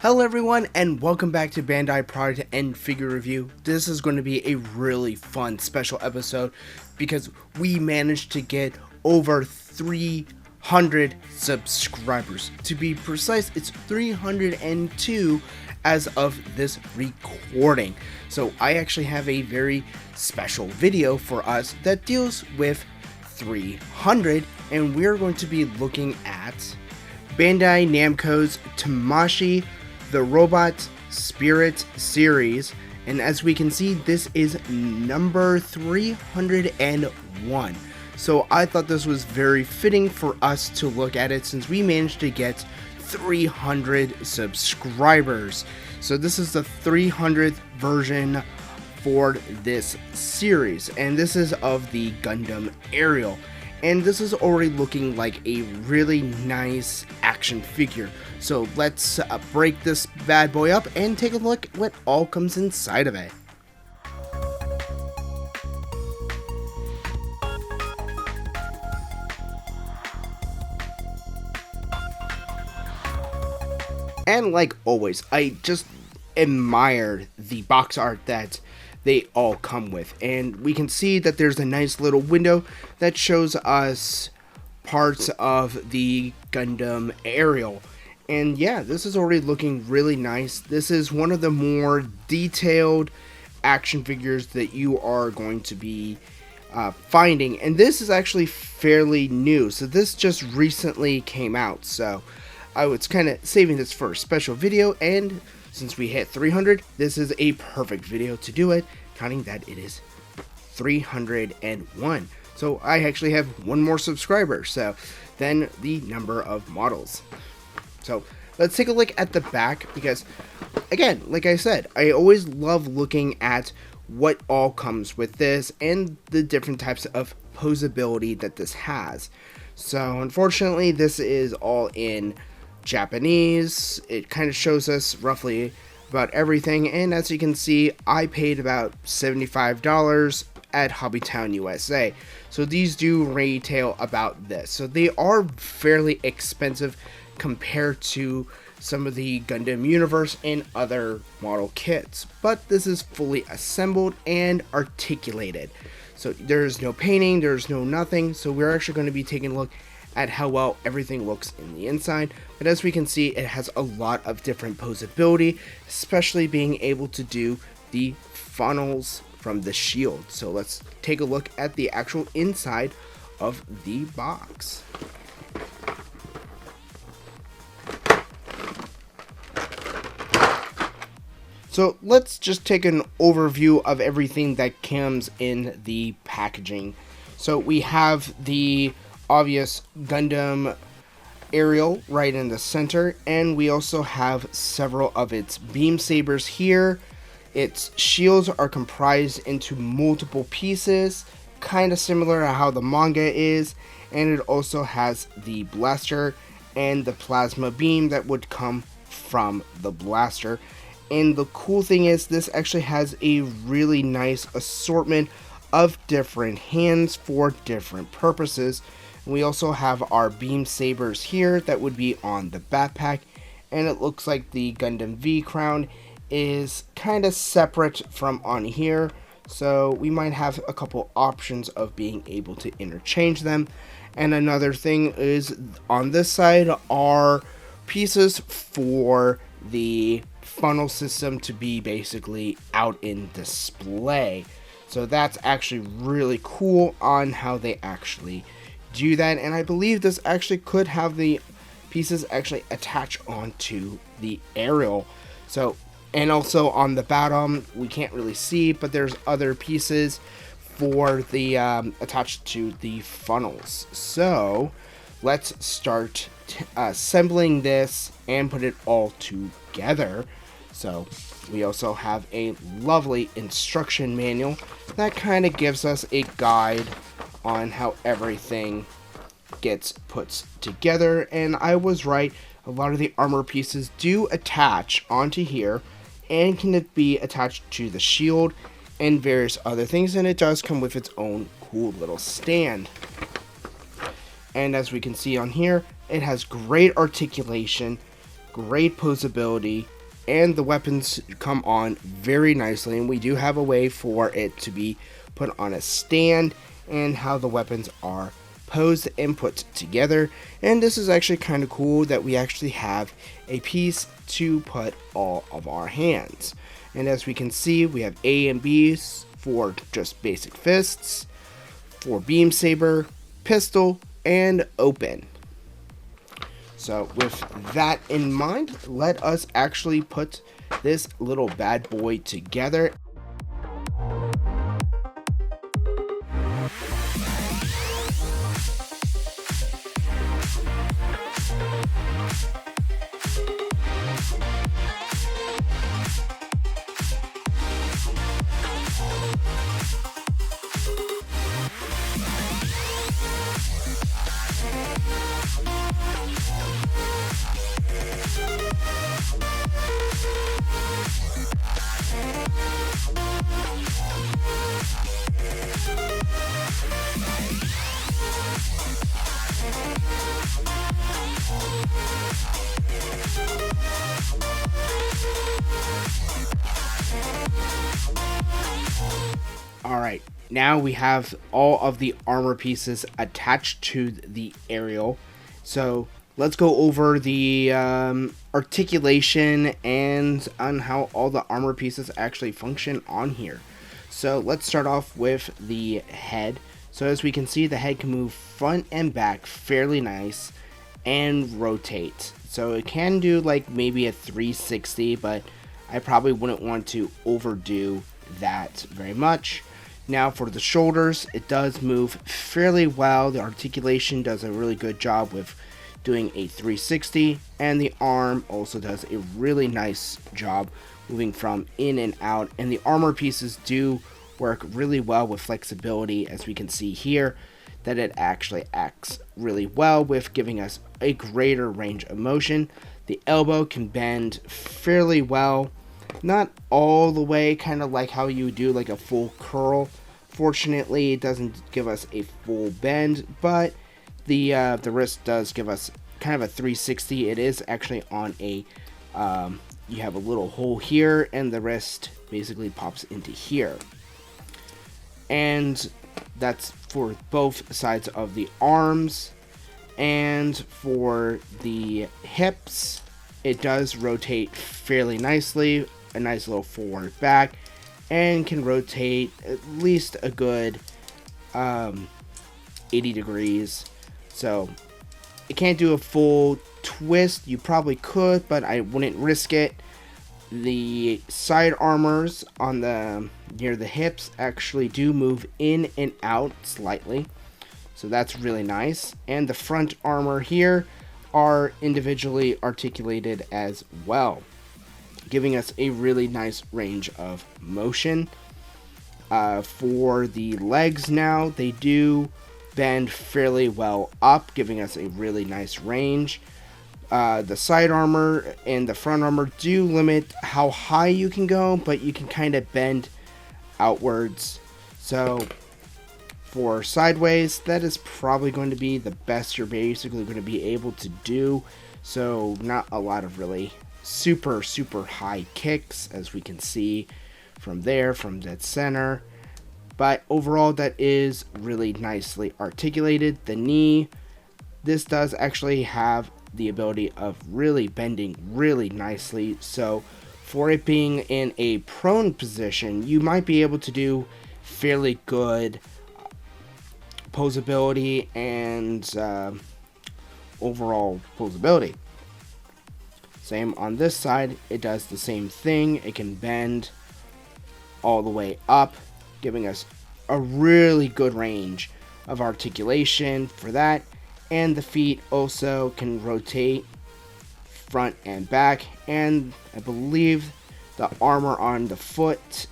Hello everyone and welcome back to Bandai Product and Figure Review. This is going to be a really fun special episode because we managed to get over 300 subscribers. To be precise, it's 302 as of this recording. So I actually have a very special video for us that deals with 300, and we're going to be looking at Bandai Namco's TAMASHII The Robot Spirit series, and as we can see, this is number 301. So I thought this was very fitting for us to look at it since we managed to get 300 subscribers. So this is the 300th version for this series, and this is of the Gundam Aerial. And this is already looking like a really nice action figure. So let's break this bad boy up and take a look at what all comes inside of it. And like always, I just admire the box art that they all come with, and we can see that there's a nice little window that shows us parts of the Gundam Aerial. And yeah, this is already looking really nice. This is one of the more detailed action figures that you are going to be finding, and this is actually fairly new, so this just recently came out, so I was kind of saving this for a special video, and since we hit 300, this is a perfect video to do it, counting that it is 301. So I actually have one more subscriber than the number of models. So let's take a look at the back, because again, like I said, I always love looking at what all comes with this and the different types of posability that this has. So unfortunately, this is all in Japanese. It kind of shows us roughly about everything, and as you can see, I paid about $75 at Hobbytown USA. So these do retail about this, so they are fairly expensive compared to some of the Gundam Universe and other model kits, but this is fully assembled and articulated, so there's no painting, there's no nothing. So we're actually going to be taking a look at how well everything looks in the inside. But as we can see, it has a lot of different posability, especially being able to do the funnels from the shield. So let's take a look at the actual inside of the box. So let's just take an overview of everything that comes in the packaging. So we have the obvious Gundam Aerial right in the center, and we also have several of its beam sabers here. Its shields are comprised into multiple pieces, kind of similar to how the manga is, and it also has the blaster and the plasma beam that would come from the blaster. And the cool thing is, this actually has a really nice assortment of different hands for different purposes. We also have our beam sabers here that would be on the backpack, and it looks like the Gundam V crown is kind of separate from on here, so we might have a couple options of being able to interchange them. And another thing is, on this side are pieces for the funnel system to be basically out in display. So that's actually really cool on how they actually do that, and I believe this actually could have the pieces actually attach onto the aerial. So, and also on the bottom, we can't really see, but there's other pieces for the attached to the funnels. So let's start assembling this and put it all together. So we also have a lovely instruction manual that kind of gives us a guide on how everything gets put together. And I was right, a lot of the armor pieces do attach onto here and can be attached to the shield and various other things, and it does come with its own cool little stand. And as we can see on here, it has great articulation great posability, and the weapons come on very nicely, and we do have a way for it to be put on a stand and how the weapons are posed and put together. And this is actually kind of cool that we actually have a piece to put all of our hands. And as we can see, we have A and B's for just basic fists, for beam saber, pistol, and open. So with that in mind, let us actually put this little bad boy together. Alright, now we have all of the armor pieces attached to the aerial. So let's go over the articulation and on how all the armor pieces actually function on here. So let's start off with the head. So as we can see, the head can move front and back fairly nice and rotate. So it can do like maybe a 360, but I probably wouldn't want to overdo that very much. Now for the shoulders, it does move fairly well. The articulation does a really good job with doing a 360, and the arm also does a really nice job moving from in and out. And the armor pieces do work really well with flexibility, as we can see here, that it actually acts really well with giving us a greater range of motion. The elbow can bend fairly well. Not all the way, kind of like how you do like a full curl. Fortunately, it doesn't give us a full bend, but the wrist does give us kind of a 360. It is actually on a, you have a little hole here, and the wrist basically pops into here. And that's for both sides of the arms. And for the hips, it does rotate fairly nicely. A nice little forward back, and can rotate at least a good 80 degrees. So it can't do a full twist. You probably could, but I wouldn't risk it. The side armors on the near the hips actually do move in and out slightly, so that's really nice. And the front armor here are individually articulated as well, giving us a really nice range of motion. For the legs now, they do bend fairly well up, giving us a really nice range. The side armor and the front armor do limit how high you can go, but you can kind of bend outwards. So for sideways, that is probably going to be the best you're basically going to be able to do. So not a lot of really super high kicks, as we can see from there, from dead center. But overall, that is really nicely articulated. The knee, this does actually have the ability of really bending really nicely. So for it being in a prone position, you might be able to do fairly good posability and overall posability. Same on this side, it does the same thing. It can bend all the way up, giving us a really good range of articulation for that. And the feet also can rotate front and back, and I believe the armor on the foot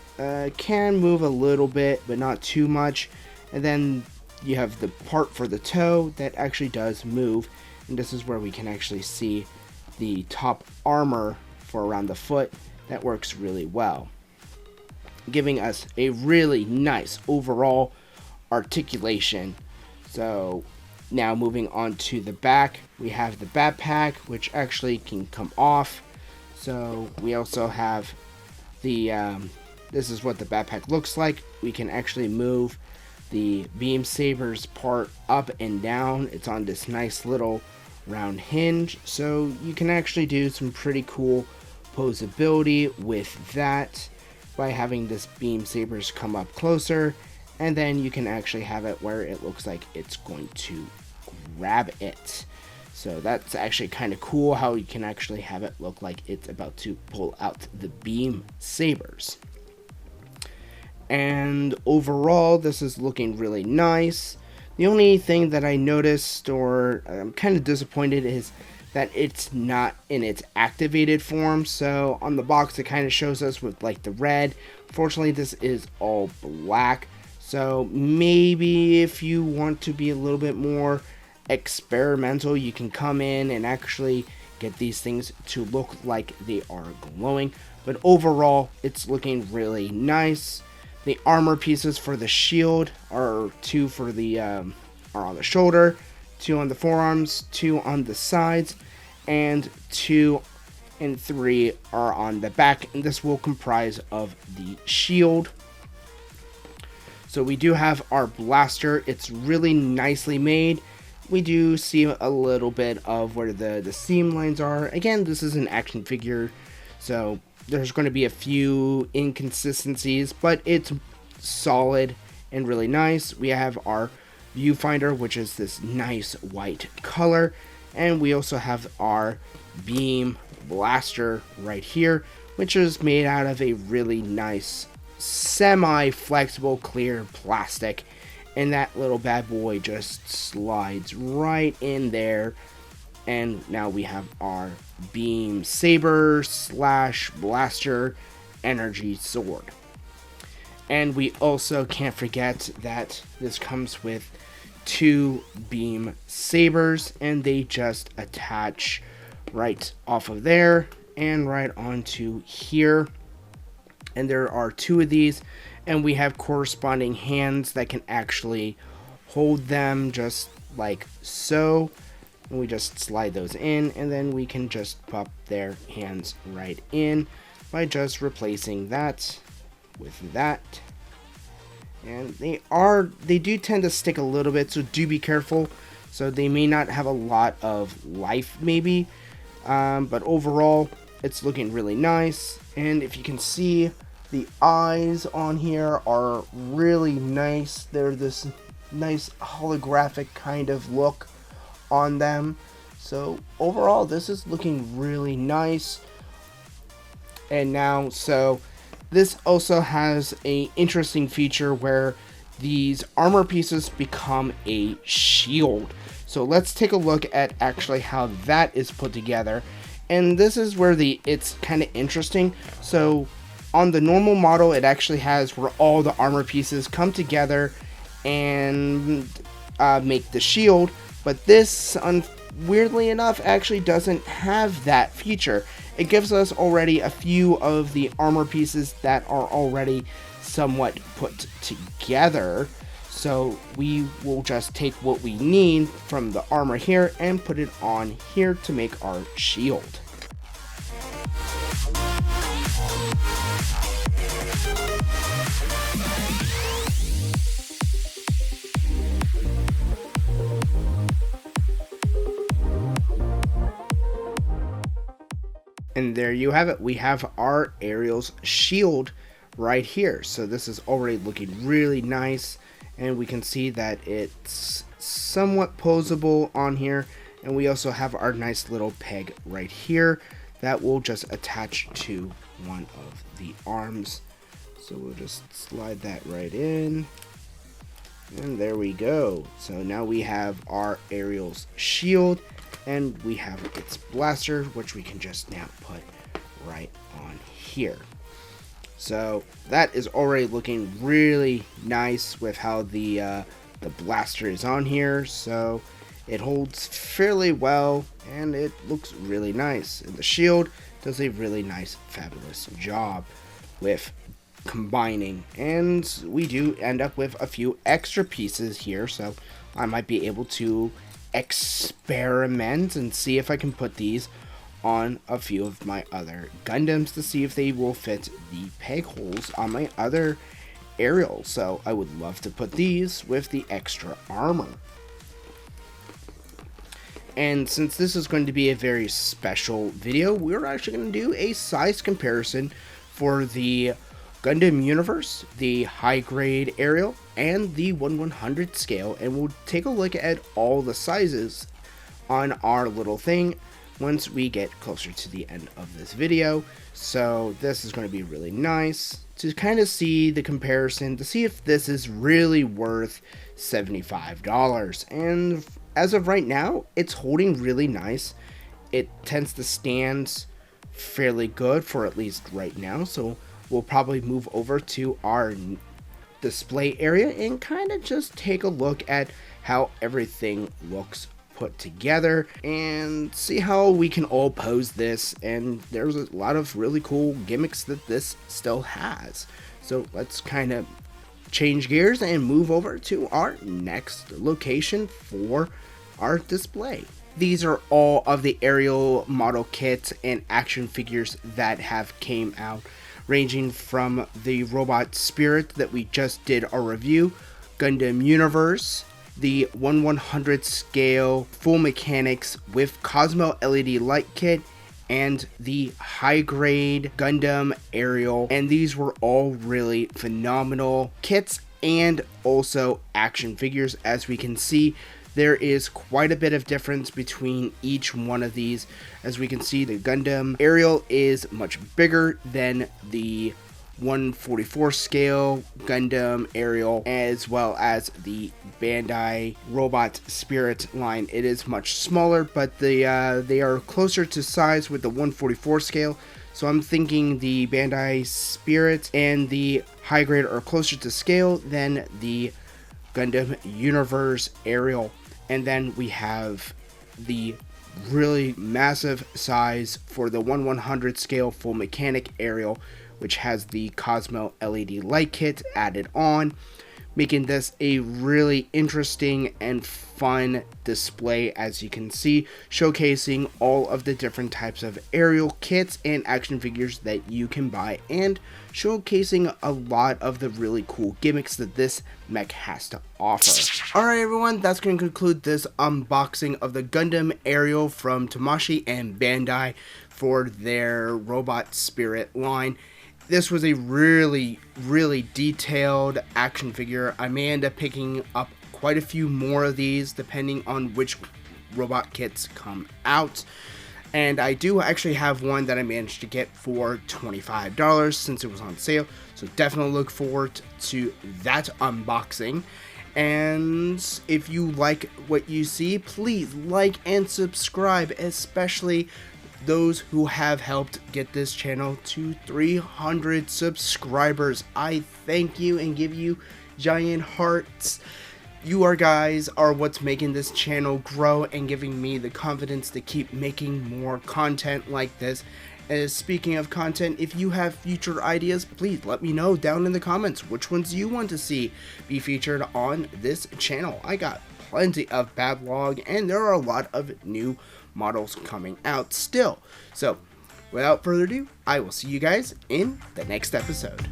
can move a little bit, but not too much. And then you have the part for the toe that actually does move, and this is where we can actually see the top armor for around the foot. That works really well, giving us a really nice overall articulation. So Now moving on to the back, we have the backpack, which actually can come off. So we also have the, this is what the backpack looks like. We can actually move the beam sabers part up and down. It's on this nice little round hinge, so you can actually do some pretty cool posability with that by having this beam sabers come up closer, and then you can actually have it where it looks like it's going to grab it. So that's actually kind of cool how you can actually have it look like it's about to pull out the beam sabers. And overall, this is looking really nice. The only thing that I noticed, or I'm kind of disappointed, is that it's not in its activated form. So on the box, it kind of shows us with like the red. Fortunately, this is all black. So maybe if you want to be a little bit more experimental, you can come in and actually get these things to look like they are glowing. But overall, it's looking really nice. The armor pieces for the shield are 2 for the are on the shoulder, 2 on the forearms, 2 on the sides, and 2 and 3 are on the back. And this will comprise of the shield. So we do have our blaster. It's really nicely made. We do see a little bit of where the seam lines are. Again, this is an action figure, so there's going to be a few inconsistencies, but it's solid and really nice. We have our viewfinder, which is this nice white color, and we also have our beam blaster right here, which is made out of a really nice semi-flexible clear plastic, and that little bad boy just slides right in there. And now we have our beam saber slash blaster energy sword. And we also can't forget that this comes with 2 beam sabers, and they just attach right off of there and right onto here. And there are 2 of these, and we have corresponding hands that can actually hold them just like so. And we just slide those in, and then we can just pop their hands right in by just replacing that with that. And they do tend to stick a little bit, so do be careful. So they may not have a lot of life maybe, but overall it's looking really nice. And if you can see, the eyes on here are really nice. They're this nice holographic kind of look on them. So overall, this is looking really nice. And now, so this also has a interesting feature where these armor pieces become a shield. So let's take a look at actually how that is put together. And this is where it's kind of interesting. So on the normal model, it actually has where all the armor pieces come together and make the shield. But this, weirdly enough, actually doesn't have that feature. It gives us already a few of the armor pieces that are already somewhat put together. So we will just take what we need from the armor here and put it on here to make our shield. And there you have it. We have our Aerial's shield right here. So this is already looking really nice, and we can see that it's somewhat posable on here. And we also have our nice little peg right here that will just attach to one of the arms. So we'll just slide that right in, and there we go. So now we have our Aerial's shield, and we have its blaster, which we can just now put right on here. So that is already looking really nice with how the blaster is on here. So it holds fairly well, and it looks really nice. And the shield does a really nice, fabulous job with combining. And we do end up with a few extra pieces here. So I might be able to experiment and see if I can put these on a few of my other Gundams to see if they will fit the peg holes on my other aerials. So I would love to put these with the extra armor. And since this is going to be a very special video, we're actually going to do a size comparison for the Gundam Universe, the high grade aerial, and the 1/100 scale, and we'll take a look at all the sizes on our little thing once we get closer to the end of this video. So this is going to be really nice to kind of see the comparison, to see if this is really worth $75. And as of right now, it's holding really nice. It tends to stand fairly good for at least right now, so we'll probably move over to our display area and kind of just take a look at how everything looks put together and see how we can all pose this. And there's a lot of really cool gimmicks that this still has. So let's kind of change gears and move over to our next location for our display. These are all of the aerial model kits and action figures that have came out, ranging from the Robot Spirit that we just did a review, Gundam Universe, the 1/100 scale full mechanics with Cosmo LED light kit, and the high grade Gundam Aerial. And these were all really phenomenal kits and also action figures. As we can see, there is quite a bit of difference between each one of these. As we can see, the Gundam Aerial is much bigger than the 1/44 scale Gundam Aerial, as well as the Bandai Robot Spirit line. It is much smaller, but they are closer to size with the 1/44 scale. So I'm thinking the Bandai Spirit and the high grade are closer to scale than the Gundam Universe Aerial. And then we have the really massive size for the 1/100 scale full mechanic aerial, which has the Cosmo LED light kit added on, making this a really interesting and fun display, as you can see, showcasing all of the different types of aerial kits and action figures that you can buy, and showcasing a lot of the really cool gimmicks that this mech has to offer. Alright everyone, that's going to conclude this unboxing of the Gundam Aerial from TAMASHII and Bandai for their Robot Spirit line. This was a really detailed action figure. I may end up picking up quite a few more of these depending on which robot kits come out. And I do actually have one that I managed to get for $25 since it was on sale. So definitely look forward to that unboxing. And if you like what you see, please like and subscribe, especially those who have helped get this channel to 300 subscribers. I thank you and give you giant hearts. You guys are what's making this channel grow and giving me the confidence to keep making more content like this. As speaking of content, if you have future ideas, please let me know down in the comments which ones you want to see be featured on this channel. I got plenty of backlog and there are a lot of new models coming out still. So without further ado, I will see you guys in the next episode.